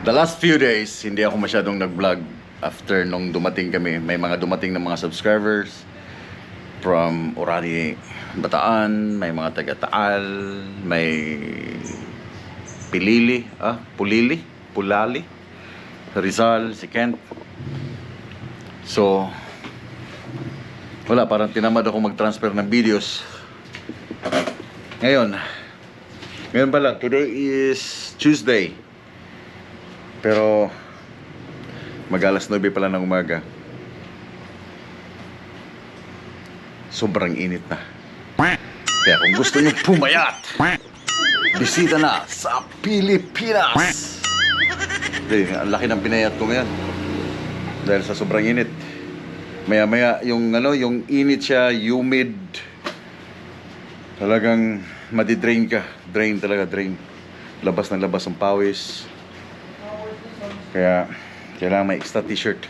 The last few days, hindi ako masyadong nag-vlog after nung dumating kami. May mga dumating ng mga subscribers from Orani, Bataan, may mga taga-Taal, may Pulali, Rizal, si Kent. So, wala, parang tinamad ako mag-transfer ng videos. Ngayon pa lang, today is Tuesday. Pero mag-alas 9 pala ng umaga. Sobrang init na. Kaya kung gusto nyo pumayat, bisita na sa Pilipinas. Ang laki ng pinayat ko ngayon dahil sa sobrang init. Maya-maya yung init siya, humid. Talagang madidrain ka. Drain. Labas ng labas ang pawis. Kaya kailangan may extra t-shirt.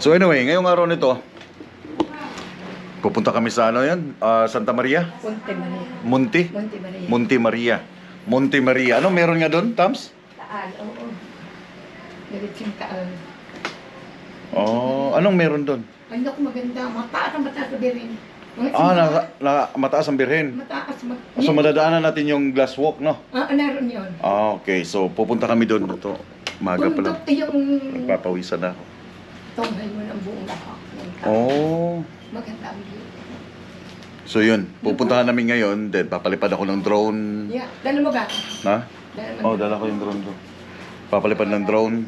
So anyway, ngayong araw nito, pupunta kami sa Santa Maria? Monte Maria. Ano meron nga doon, Tams? Taal, oo. Diretsyung Taal. Oh, anong meron doon? Ano ko maganda, mataas ang birin. Mataas ang birhen. Mataas. So madadaanan natin yung glass walk, no? Naroon yun. Okay. So pupunta kami doon. Ito, maga pa lang. Bundok yung Nagpapawisan na ako. tunghay mo ng buong lahak. Oh. Maganda ang view. So yun, pupuntahan namin ngayon. Then papalipad ako ng drone. Yeah, dala mo ba? Ha? Dala ko yung drone doon. Papalipad ng drone.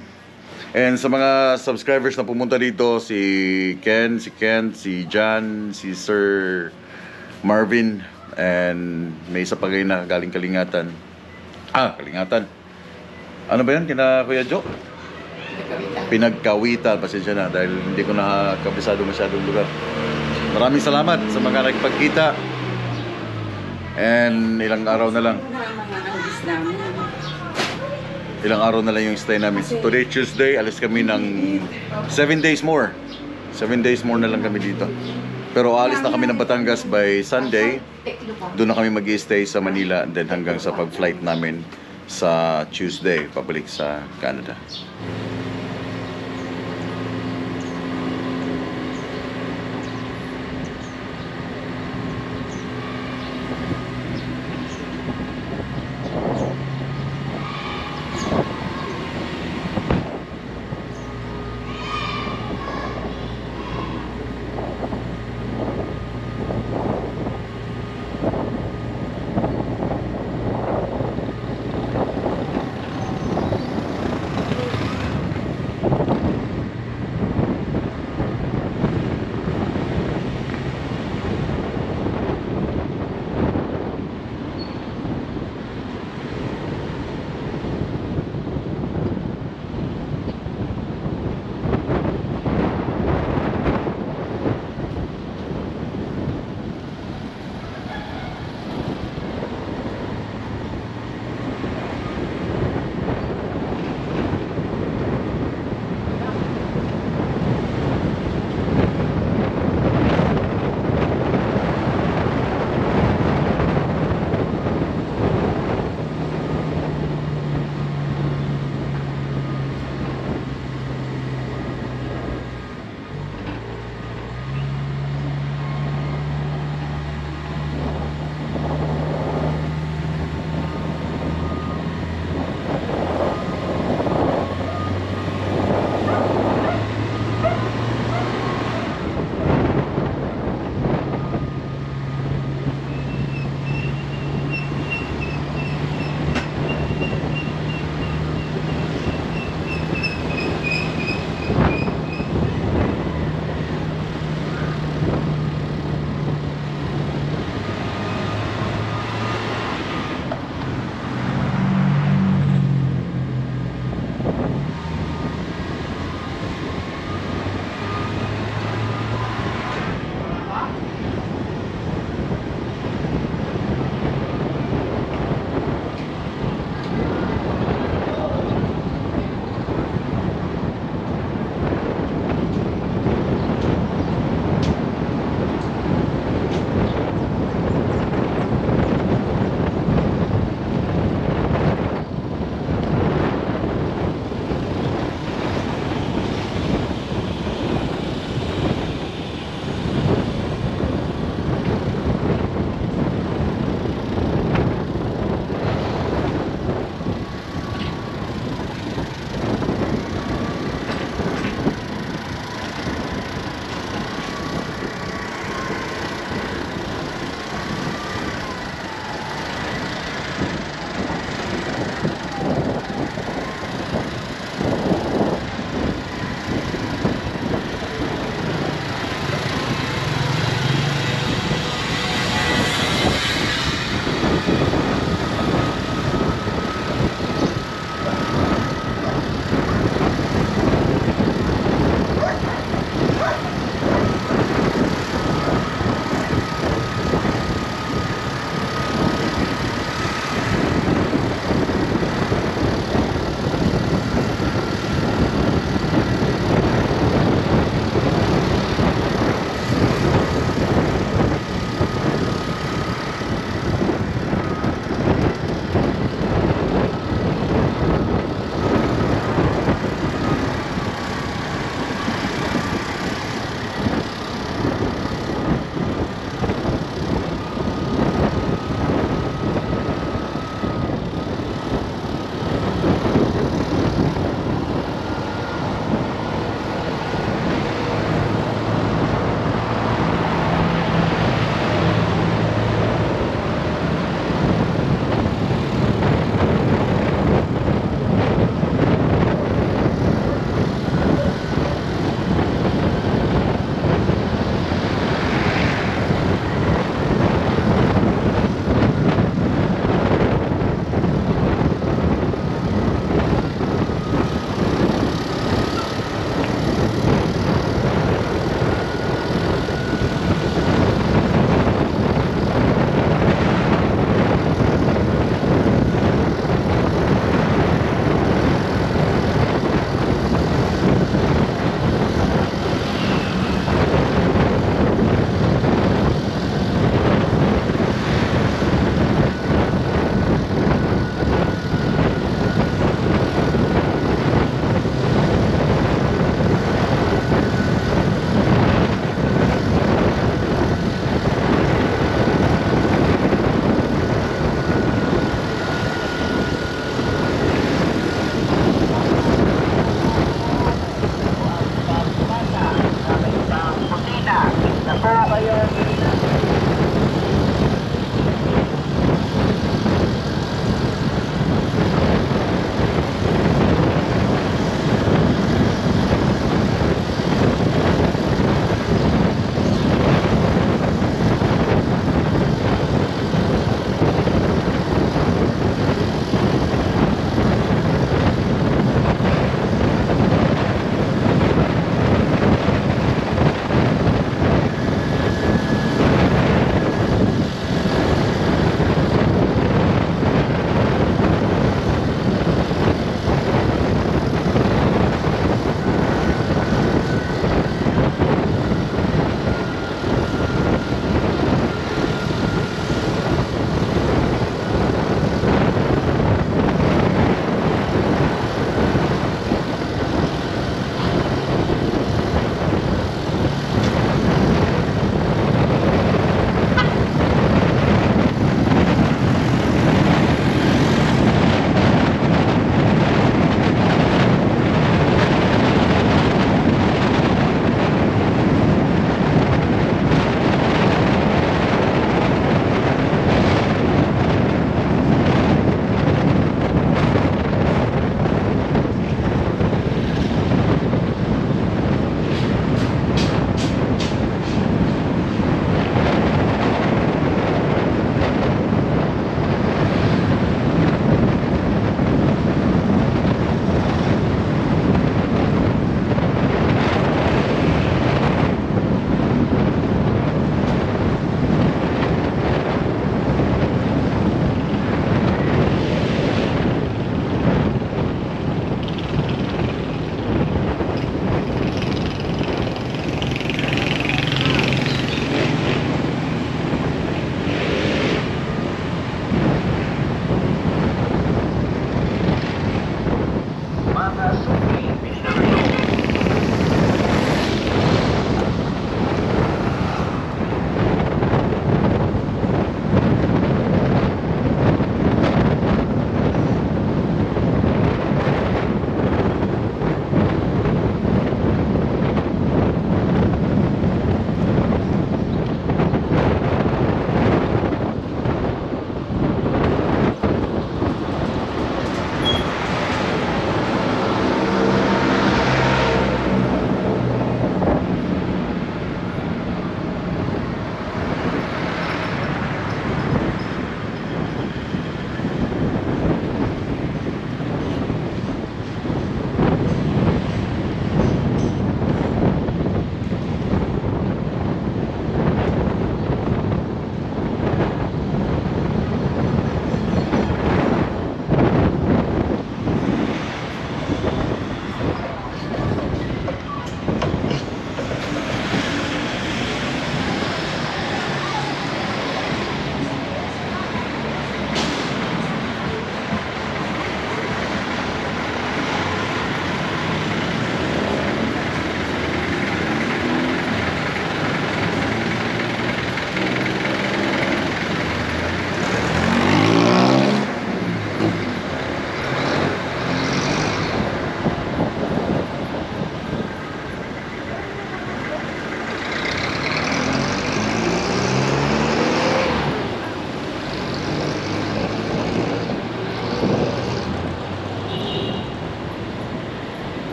And sa mga subscribers na pumunta dito, si Ken, si John, si Sir Marvin, and may isa pa kayo na galing Kalingatan. Kalingatan. Ano ba yan? Kina Kuya Joe? Pinagkawitan. Pasensya na dahil hindi ko nakakabisado masyadong lugar. Maraming salamat sa mga nagpagkita. And ilang araw na lang yung stay namin. So, today Tuesday, alis kami ng 7 days more. 7 days more na lang kami dito. Pero alis na kami ng Batangas by Sunday. Doon na kami mag-i-stay sa Manila. And then hanggang sa pag-flight namin sa Tuesday, pabalik sa Canada.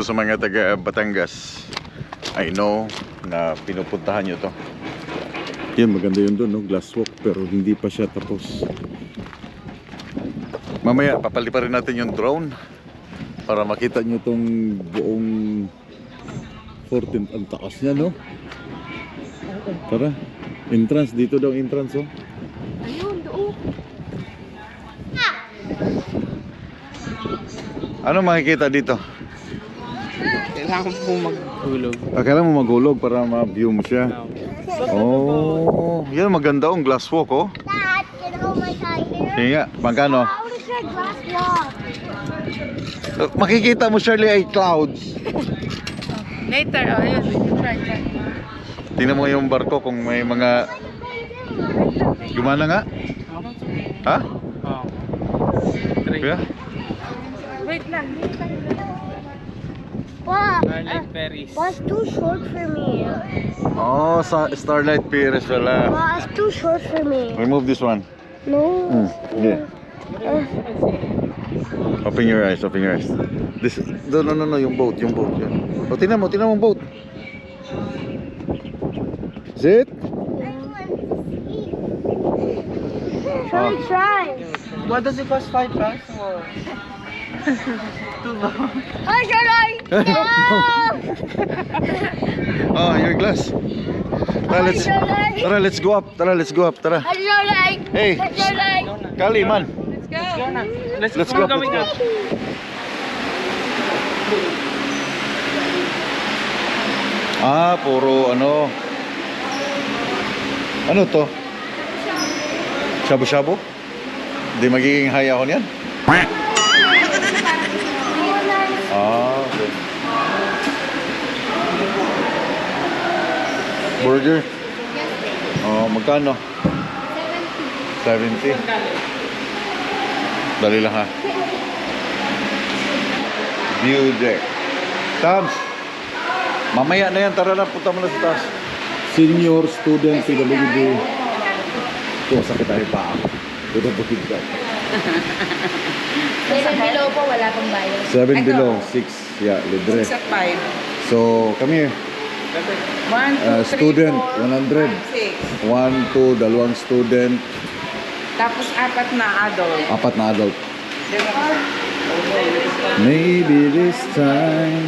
sa mga taga Batangas, I know na pinupuntahan nyo to. Yan, maganda yun doon, no? Glass walk, pero hindi pa siya tapos. Mamaya, papaliparin natin yung drone para makita nyo tong buong fort. Ang taas niya, no? Tara, entrance, dito daw entrance, oh. Ayun, doon. Ano makikita dito? Kailangan po maghulog. Kailangan mo maghulog para ma-view mo siya. Oh, yan maganda ang glass walk, oh. Dad, can I hold my tie here? Sige nga, magkano? I want to try glass walk. Makikita mo, Shirley, ay clouds. Later, yun. Try. Tingnan mo yung barko kung may mga... Gumana nga? Ha? Oh. Kaya? Wait lang. Wow, Starlight Paris. that's too short for me. Oh, Starlight Pier pala. Wow, that's too short for me. Remove this one. No. Yeah. Open your eyes, open your eyes. This, no, yung boat, Yan. Oh, tingnan mo yung boat. Is it? Try. What does it cost? 5 bucks? Or... I try. Oh, your glass. Let's go up. Tara. I try. Hey, I try. Kali, man. Let's go. Ah, puro ano. Ano to? Shabu-shabu? Hindi magiging high ako niyan? Ah, okay. Burger? Oh, magkano? 70. Dali lang, ha. View deck. Tams, mamaya na yan. Tara na, punta mo na sa taas. Senior student PWD. Ito, sakit tayo pa ako. Ito na bukid ka. 7 below po, wala pong bayad. 7 below, 6. Yeah, libre. 6 at 5. So, come here. 1, 2, 3, Student, 4, 100. 6. 1, 2, dalawang student. Tapos 4 na adult. 4 na adult. Maybe this time.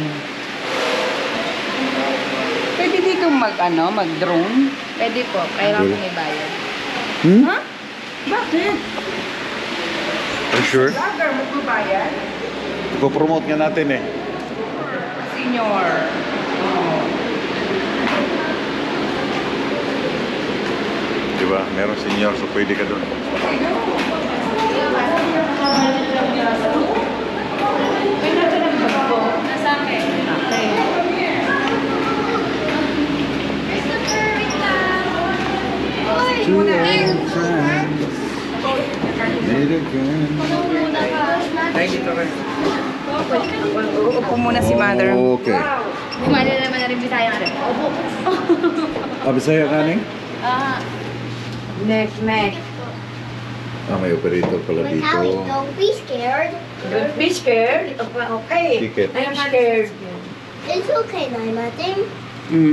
Pwede dito mag-drone? Pwede po, kailangan po may bayad. Hmm? Ha? Bakit? Are you sure? Vlogger, magbabayad? Ipopromote nga natin eh. Senior. Oh. Diba? Meron senior, so pwede ka doon. Nasa akin. Ay, dito rin. Upo muna si mother. Okay. Kumali na naman na rin Bisaya nga rin. Opo. Bisaya ka ning? Next. May operator pala But dito. Allie, don't be scared. Don't be scared. Okay. Ticket. I'm scared. It's okay, Naimating.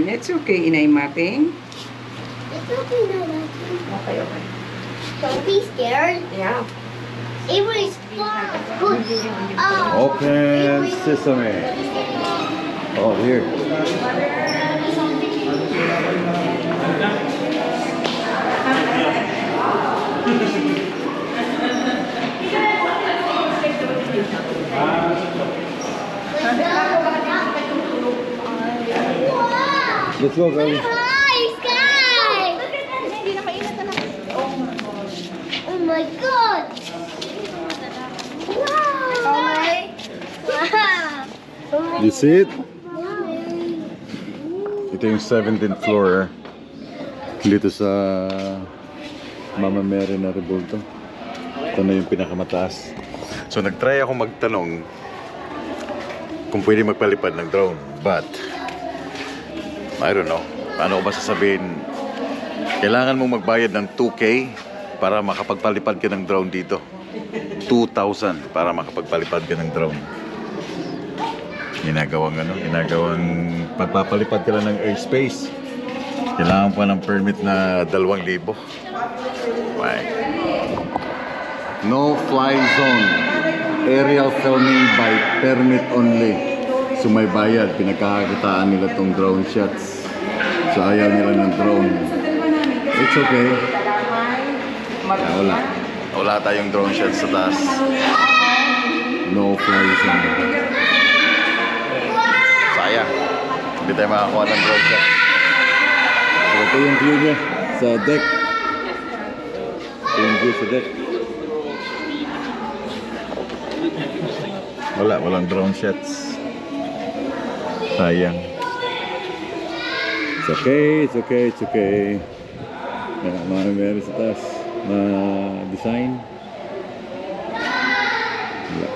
It's okay, Inay Mating. It's okay, Naimating. Okay. Don't be scared. Yeah. It was fun. Good. Oh. Open sesame. Oh, here. Wow. Let's go, Kali. Hi, Sky. Oh my God. Wow. Wow. You see it? Wow. Ito yung 17th floor dito sa Mama Mary na Rebulto. Ito na yung pinakamataas. So nagtry ako magtanong kung pwede magpalipad ng drone, but I don't know. Paano ko ba sasabihin? Kailangan mong magbayad ng 2K para makapagpalipad ka ng drone dito. 2,000 para makapagpalipad ka ng drone. ginagawang pagpapalipad ka lang ng airspace. Kailangan pa ng permit na 2,000. Right. No fly zone. Aerial filming by permit only. So may bayad, pinagkakakitaan nila tong drone shots. So ayaw nila ng drone. It's okay. Wala tayong drone shots sa taas. No fly zone. Sayang. Hindi tayo makakuha ng drone shot. So ito yung view niya sa deck. Ito yung view sa deck. Walang drone shots. Sayang. It's okay. Meron sa taas na design. Wala.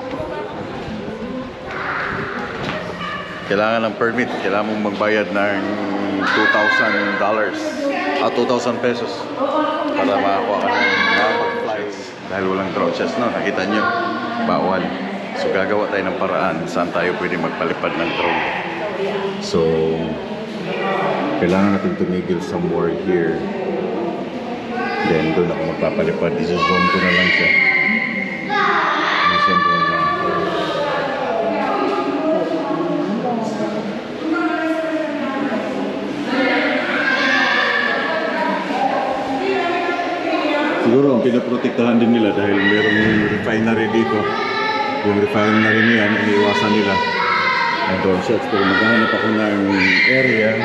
Kailangan ng permit. Kailangan mong magbayad ng $2,000 at 2,000 pesos para makakuha ka ng makapag-fly. Dahil walang drone shots, no? Nakita nyo, bawal. So gagawa tayo ng paraan saan tayo pwede magpalipad ng drone. So kailangan natin tumigil somewhere here. Then doon ako magpapalipad. Iso-zoom ko na lang siya. Iso-zoom ko na lang. Siguro ang pinaprotektahan din nila dahil mayroong refinery dito. Yung refinery na yan, iniiwasan nila ang drone shots. Pero maghahanap ako ng area.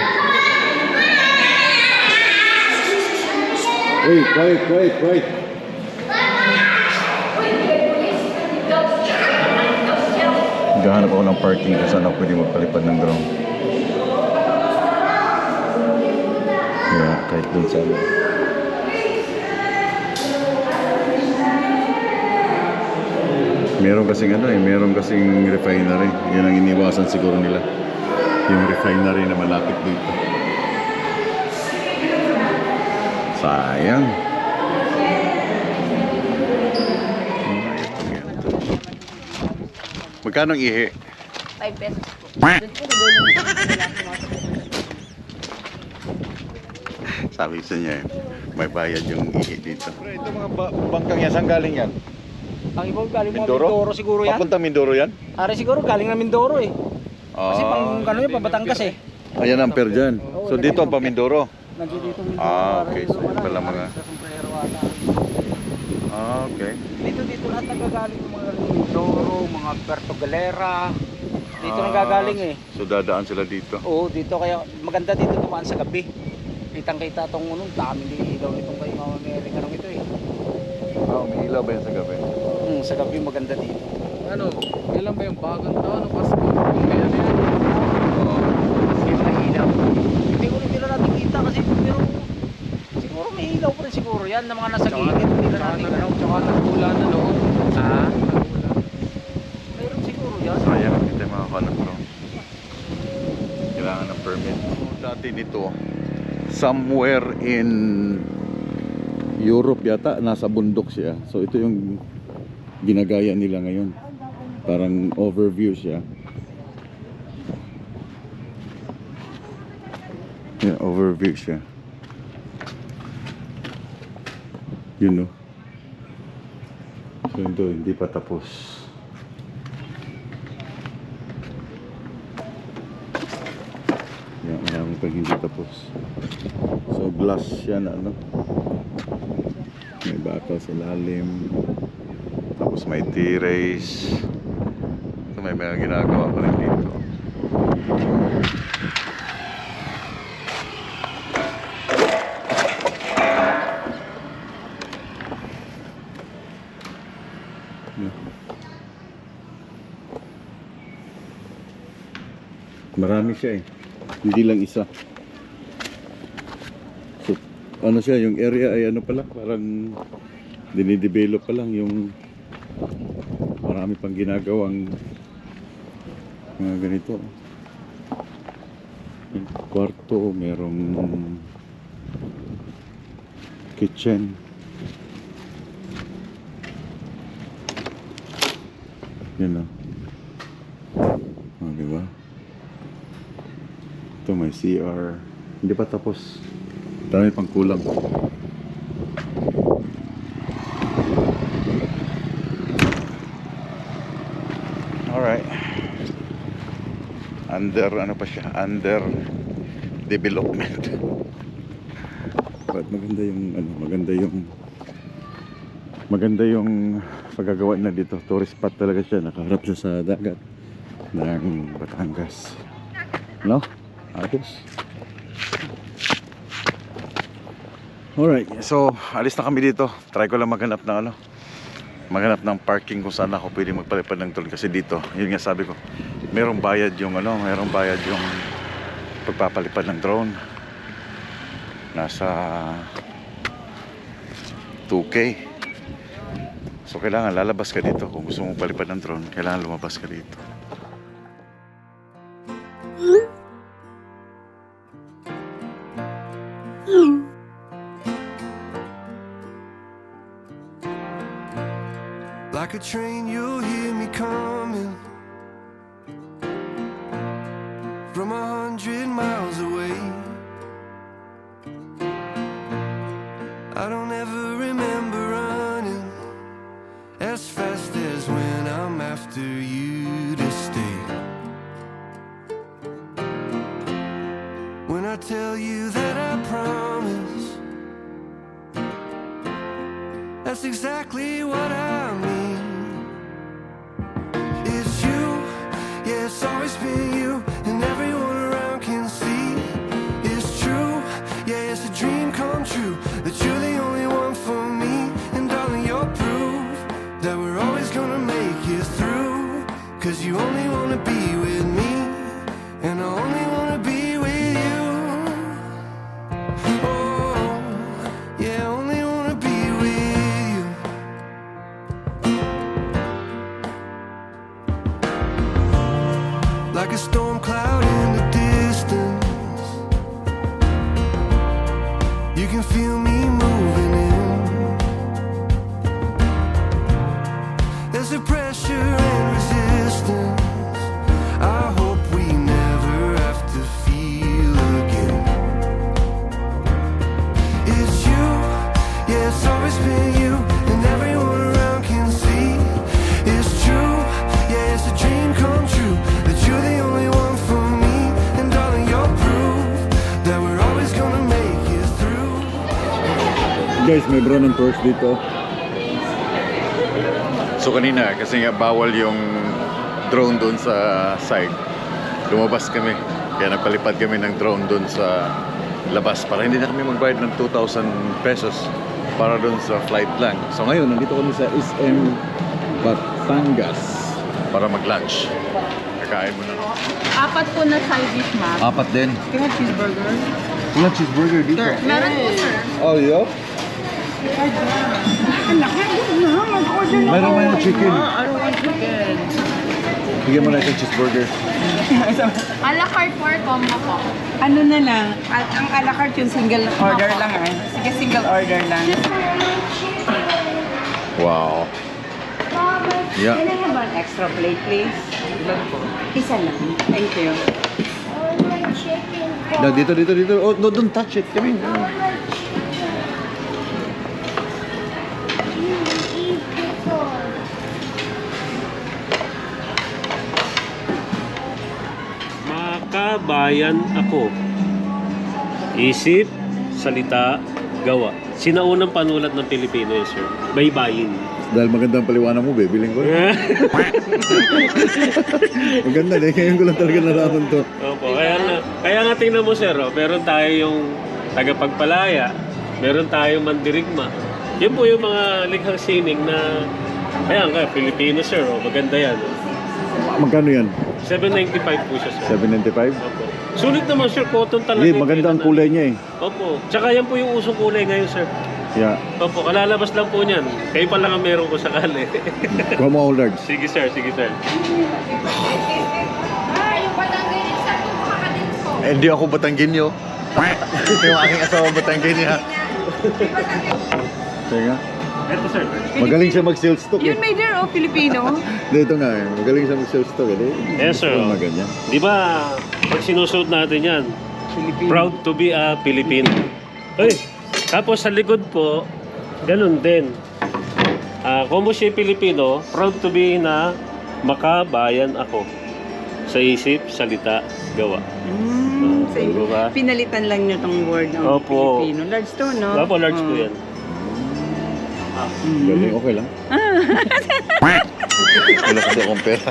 Hey, quiet. Maghahanap ako ng parking kung saan ako pwede magpalipad ng drone. Yeah, kahit dun sa ano. Meron kasing refinery. Yan ang iniwasan siguro nila. Yung refinery na malapit dito. Sayang. Magkano ang ihi? 5 pesos po. Sabi sa niya may bayad yung ihi dito. Ito mga bangkang yan, saan galing yan? Ang iba galing mga Mindoro? Mindoro siguro yan. Papunta Mindoro yan? Ari siguro galing na Mindoro eh. Kasi pang ano yun, Batangas eh. Ayan ang per dyan. So dito ang Pamindoro. Nandiyo dito Mindoro. Okay. So yun pala mga... Okay. Dito lahat nagagaling yung mga Mindoro, mga Puerto Galera. Dito nagagaling eh. So dadaan sila dito. Oo, dito kaya maganda dito tumaan sa gabi. Kitang-kita tong dami ilaw nitong kay Mama Mary kanong ito eh. May ilaw ba yan sa gabi? Sa gabi maganda dito. Ano, kailan ba yung bagong taon o Pasko? Kung may ano yan? Kasi may ilaw. Hindi ko rin natin kita kasi pero siguro may ilaw pa rin siguro yan na mga nasa gilid. Hindi na natin ano. Tsaka nag-ulan na noon. Mayroon siguro yan. Sayang, hindi tayo makakakuha ng drone. Kailangan ng permit. Dati dito, somewhere in Europe yata, nasa bundok siya. So ito yung ginagaya nila ngayon. Parang overview siya. Yeah, overview siya. You know. So ito, hindi pa tapos. Yeah, marami pang hindi tapos. So glass siya na ano. May bakal sa lalim. Tapos may T-rays. So may mga ginagawa pa rin dito. Marami siya eh. Hindi lang isa. So, ano siya, yung area ay ano pala, parang dinidevelop pa lang yung marami pang ginagawang mga ganito. Yung kwarto, merong kitchen. Yan na. Oh, diba? Ito may CR. Hindi pa tapos. Dami pang kulang. Alright. Under ano pa siya? Under development. But maganda yung paggagawa na dito. Tourist spot talaga siya. Nakaharap siya sa dagat ng Batangas. No? Ayos. Alright, so alis na kami dito. Try ko lang maghanap ng parking kung saan ako pwede magpalipad ng drone. Kasi dito, yun nga sabi ko, merong bayad yung pagpapalipad ng drone. Nasa 2K. So kailangan lalabas ka dito. Kung gusto mong palipad ng drone, kailangan lumabas ka dito. Like a train, you'll hear me coming from 100 miles away. I don't ever remember running as fast as when I'm after you to stay. When I tell you that I promise, that's exactly what I mean. It's you, yeah, it's always been you, and everyone around can see. It's true, yeah, it's a dream come true, that you're the only one for me. And darling, you're proof that we're always gonna make it through. Cause you only wanna be with me, and I only wanna be with you. Oh, yeah, I only wanna be with you. Like a storm cloud in the distance, you can feel me moving in. There's a pressure and resistance I hope we never have to feel again. It's you, yeah, it's always been you, and everyone around can see. It's true, yeah, it's a dream come true, that you're the only one for me. And darling, you're proof that we're always gonna make it through. Guys, may brown and tours dito. So kanina, kasi nga bawal yung drone doon sa side, lumabas kami. Kaya nagpalipad kami ng drone doon sa labas para hindi na kami magbayad ng 2,000 pesos para doon sa flight lang. So ngayon, nandito kami sa SM Batangas para mag-lunch. Kakain mo na. 4 po na side dish, ma'am. 4 din. Can I have cheeseburger? Wala cheeseburger dito. Meron po, sir. Oh, yeah? Ang laki. Mag-order na Mayroon may chicken. I don't want chicken. Bigyan mo na isang cheeseburger. A la carte or combo po? Ano na lang, ang a la carte yung single order lang ah. Sige, single order lang. Wow. Yeah. Can I have an extra plate, please? Isa lang. Thank you. No, dito. Oh, no, don't touch it. Come in. Makabayan ako. Isip, salita, gawa. Sinaunang panulat ng Pilipino yun, sir. Baybayin. Dahil maganda ang paliwanag mo, bibiling ko. Maganda eh. Ngayon ko lang talaga naraman to. Opo, kaya nga tingnan mo, sir, oh, meron tayo yung tagapagpalaya, meron tayong mandirigma. Yun po yung mga likhang sining na, ayan ka, Filipino, sir, oh, maganda yan. Magkano yan? 795 po siya, sir. 795? Opo. Sulit naman, sir, cotton talaga. Hindi, maganda ang kulay niya eh. Opo. Tsaka yan po yung usong kulay ngayon, sir. Yeah. Opo, kalalabas lang po niyan. Kayo pa lang ang meron ko sakali. Kuha mo all large. Sige, sir. Sige, sir. Yung Batangas sa ito, makakadin po. Eh, hindi ako Batanggenyo. Yung aking asawa Batanggenya. Teka. Ito, sir. Magaling siya mag-sales stock eh. Yun, may dear, oh, Filipino. Dito nga eh. Magaling siya mag-sales stock eh. Yes, sir. Mga ganyan. Di ba, Pag sinusuot natin yan, Filipino. proud to be a Filipino. Ay, tapos sa likod po, ganun din. Como siya Pilipino, proud to be na makabayan ako. Sa isip, salita, gawa. So, Diba? pinalitan lang nyo tong word ng Opo. Filipino. Large to, no? Opo, large po yan. Galing, okay lang. Wala kasi akong pera.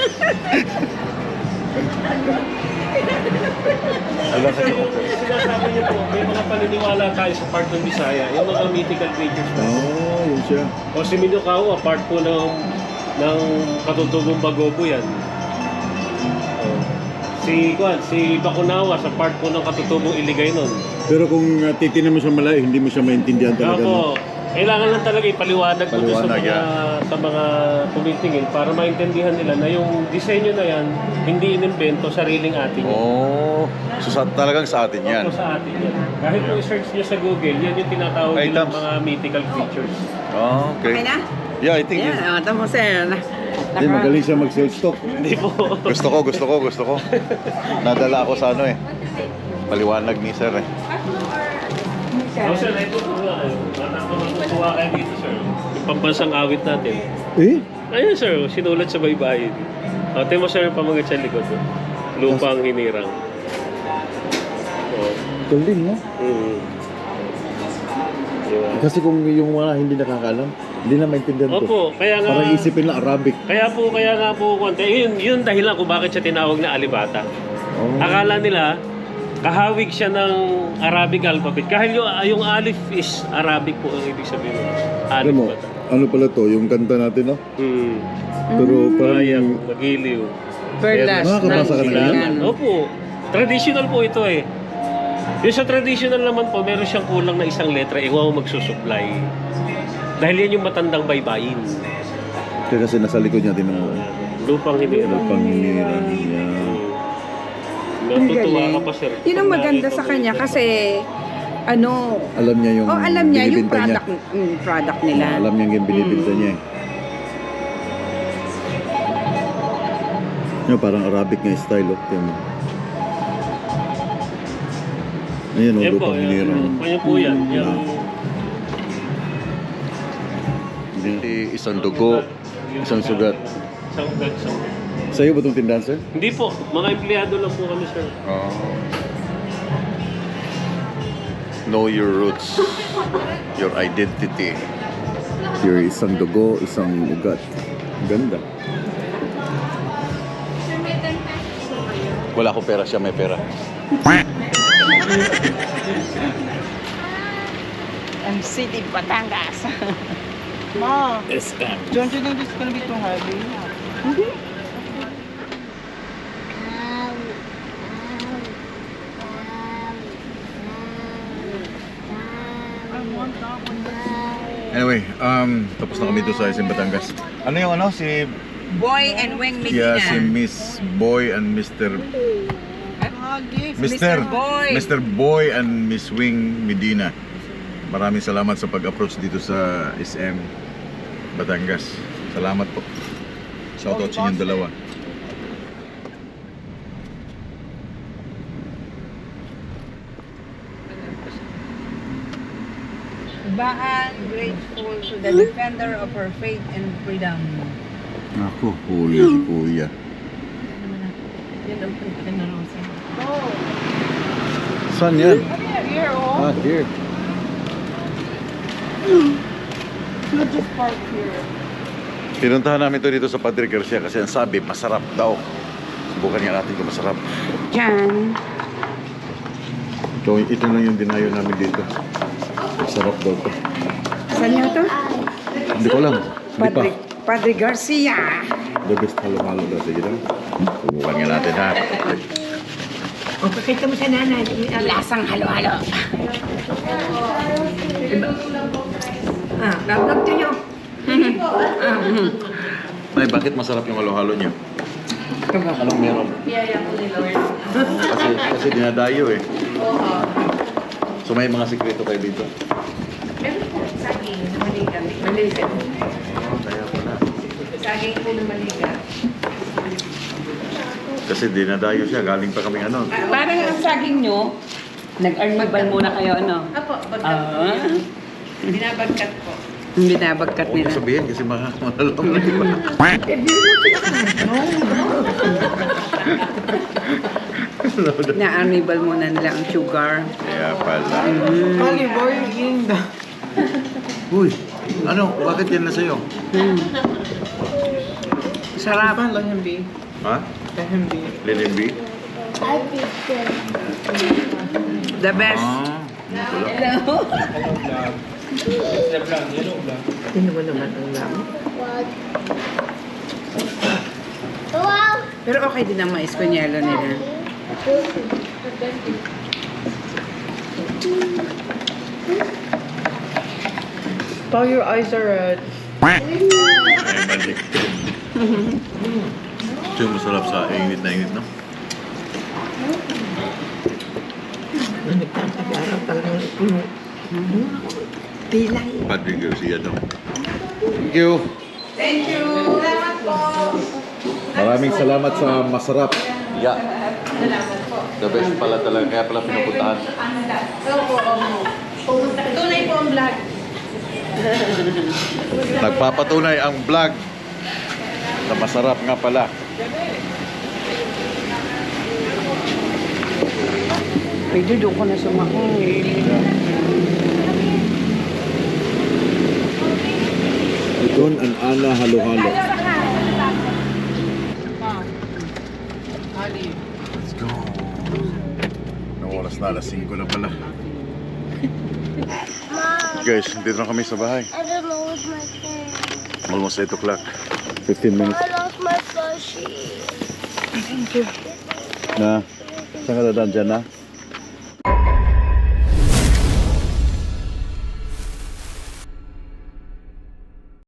Wala kasi akong pera. Sinasabi niyo po, may mga paniniwala tayo sa part ng Bisaya, yung mga mythical creatures po. Yun siya. O si Minokao, part po ng katutubong Bagobo yan. Si Bakunawa, sa part po ng katutubong Iligay nun. Pero kung titinan mo siya malayo, hindi mo siya maintindihan talaga. Opo, kailangan lang talaga ipaliwanag po doon Paliwanag, sa mga tumitingin para maintindihan nila na yung disenyo na yan, hindi inimbento, sariling atin yan. So talagang sa atin yan. Opo, sa atin yan. Kahit po i-search nyo sa Google, yan yung tinatawag nilang Items. mga mythical creatures. Okay. Okay na? Yeah, I think Yan, tamo sir. Hindi, magaling siya mag-sell stock. Hindi po. Gusto ko. Nadala ako sa ano eh. Paliwanag ni sir eh. Oh, sir, ito po nga. Matuwa kayo dito, sir. Yung pambansang awit natin. Eh? Ayun, sir. Sinulat sa baybayin. Ate mo, sir, pamagat sa likod. Lupang hinirang. Oh. Galing, no? Diba? Kasi kung yung mga hindi nakakaalam, hindi na maintindihan to. Opo, kaya nga... Parang isipin lang Arabic. Kaya nga po, konti. Yun dahilan kung bakit siya tinawag na alibata. Oh. Akala nila, kahawig siya ng Arabic alphabet. Kahit yung alif is Arabic po ang ibig sabihin. Alam mo, Alif ano pala to, yung kanta natin, no? Hmm. Pero parang Sayang, magiliw. Perlas. Nakakabasa ka na ng- ganyan? Opo. Traditional po ito eh. Yung sa traditional naman po, meron siyang kulang na isang letra, iwaw magsusupply. Dahil yan yung matandang baybayin. Kaya kasi nasa likod niya, tinan mo. Lupang hinirang. Lupang hinirang niya. Natutuwa ka pa, sir. Yun ang maganda sa kanya kasi ano, Alam niya yung alam niya yung binibinta product nila. Alam niya yung binibinta niya eh. Yung parang Arabic nga style, oh. Tiyan mo. Ayan, oh, Yan po, lupang hinirang. yan po yan. Yan. Isang dugo, isang sugat. Isang ugat, isang ugat. Sa'yo ba itong tindahan, sir? Hindi po, mga empleyado lang po kami, sir. Know your roots, your identity. Your isang dugo, isang ugat. Ganda. Wala akong pera, siya may pera. Ang City, Batangas. Ma, don't you think this is gonna be too heavy? Anyway, tapos na kami doon sa SM Batangas. Ano yung ano? Si Boy and Weng Medina. si Miss Boy and Mr. Mr. Boy and Miss Wing Medina. Maraming salamat sa pag-approach dito sa SM Batangas. Salamat po. Shoutout sa inyong dalawa. Baan, grateful to the defender of her faith and freedom. Ako, huli si Kuya. Yan ang punta na Rosa. Saan yan? Here, oh. Here. Not just park here. Pinuntahan namin to dito sa Padre Garcia kasi ang sabi, masarap daw. Subukan nga natin kung masarap. Diyan. Ito lang yung dinayo namin dito. Masarap daw to. Saan nyo to? Hindi ko alam. Hindi pa. Padre Garcia. The best halo-halo daw. Sige lang. Subukan nga natin ha. O, pakita mo sa nanay. Lasang halo-halo. Love to you. Nay, bakit masarap yung halo-halo niyo? Anong meron? Kasi dinadayo eh. So may mga sikreto kayo dito? Meron po, saging na maliga. Maliga. Kaya pala. Saging po na maliga. Kasi dinadayo siya, galing pa kami ano. Parang ang saging nyo, nag-arnibal muna kayo, ano? Apo, bagkat. Binabagkat po. Yung binabagkat Huwag nila. niyo sabihin kasi malalam na iba. Na-arnibal muna nila ang sugar. Kaya pala. Olive oil, yun ba? Uy, ano? Bakit yan na sa'yo? Sarap. Ha? Lilimbi? I think so. The best. Ah, yun pala. What? Wow. Pero okay din ang mais kunyelo nila. Oh, your eyes are red. Ay, balik. Ito yung masarap sa init na init, no? Padre Garcia daw. Thank you. Thank you. Salamat po. Maraming salamat sa masarap. Yeah. The best pala talaga. Kaya pala pinupuntahan. Tunay po ang vlog. Nagpapatunay ang vlog na masarap nga pala. Pwede doon ko na sumakay. Iton an ana halo-halo. Let's go. Ang oras na, alas 5 na pala. Guys, dito na kami sa bahay. I don't know what's my thing. Almost 8 o'clock. 15 minutes. I lost my plushie. Na, saan ka dadaan dyan na?